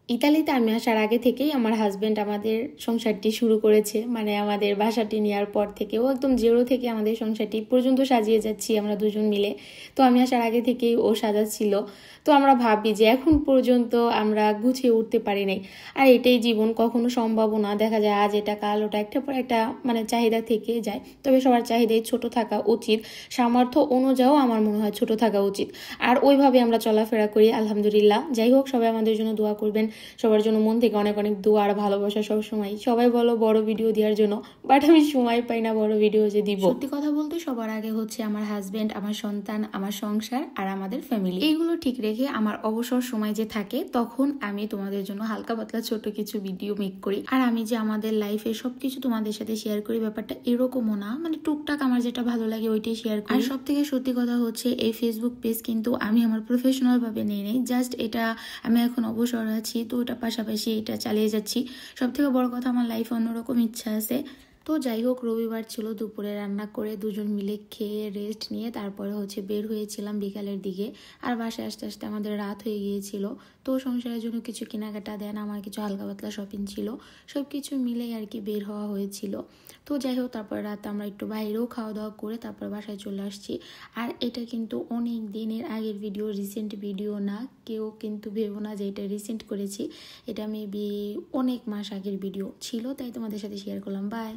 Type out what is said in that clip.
ইতালিতে আমি আসার আগে থেকেই আমার হাজবেন্ড আমাদের সংসারটি শুরু করেছে, মানে আমাদের বাসাটি নেওয়ার পর থেকে ও একদম জিরো থেকে আমাদের সংসারটি পর্যন্ত সাজিয়ে যাচ্ছি আমরা দুজন মিলে। তো আমি আসার আগে থেকেই ও সাজাচ্ছিল। তো আমরা ভাবি যে এখন পর্যন্ত আমরা গুছিয়ে উঠতে পারি নাই। আর এটাই জীবন, কখনো সম্ভব না, দেখা যায় আজ এটা কাল ওটা, একটা পর একটা মানে চাহিদা থেকে যায়। তবে সবার চাহিদাই ছোট থাকা উচিত, সামর্থ্য অনুযায়ীও আমার মনে হয় ছোট থাকা উচিত। আর ওইভাবে আমরা চলাফেরা করি আলহামদুলিল্লাহ। যাই হোক, সবাই আমাদের জন্য দোয়া করবেন, সবার জন্য মন থেকে অনেক অনেক দোয়া আর ভালোবাসা সবসময়। সবাই বলো বড় ভিডিও দেওয়ার জন্য, বাট আমি সময় পাই না বড় ভিডিও যে দিব। সত্যি কথা বলতে সবার আগে হচ্ছে আমার হাজবেন্ড, আমার সন্তান, আমার সংসার আর আমাদের ফ্যামিলি, এইগুলো ঠিক রেখে আমার অবসর সময় যে থাকে তখন আমি তোমাদের জন্য হালকা পাতলা ছোট কিছু ভিডিও মেক করি। আর আমি যে আমাদের লাইফে সবকিছু তোমাদের সাথে শেয়ার করি ব্যাপারটা এরকমও না, মানে টুকটাক আমার যেটা ভালো লাগে ওইটাই শেয়ার করি। আর সব থেকে সত্যি কথা হচ্ছে এই ফেসবুক পেজ কিন্তু আমি আমার প্রফেশনাল ভাবে নিয়ে নেই, জাস্ট এটা আমি এখন অবসর আছি তো ওটা পাশাপাশি এটা চালিয়ে যাচ্ছি। সব থেকে বড় কথা, আমার লাইফে অন্যরকম ইচ্ছা আছে। তো যাই হোক, রবিবার ছিল, দুপুরে রান্না করে দুজন মিলে খেয়ে রেস্ট নিয়ে তারপরে হচ্ছে বের হয়েছিলাম বিকালের দিকে। আর বাসায় আসতে আসতে আমাদের রাত হয়ে গিয়েছিল। তো সংসারের জন্য কিছু কেনাকাটা দেন, আমার কিছু হালকা পাতলা শপিং ছিল, সব কিছু মিলেই আর কি বের হওয়া হয়েছিল। তো যাই হোক, তারপর রাত আমরা একটু বাইরেও খাওয়া দাওয়া করে তারপর বাসায় চলে আসছি। আর এটা কিন্তু অনেক দিনের আগের ভিডিও, রিসেন্ট ভিডিও না। কেউ কিন্তু ভেবো না যে এটা রিসেন্ট করেছি, এটা মেবি অনেক মাস আগের ভিডিও ছিল, তাই তোমাদের সাথে শেয়ার করলাম। বাই।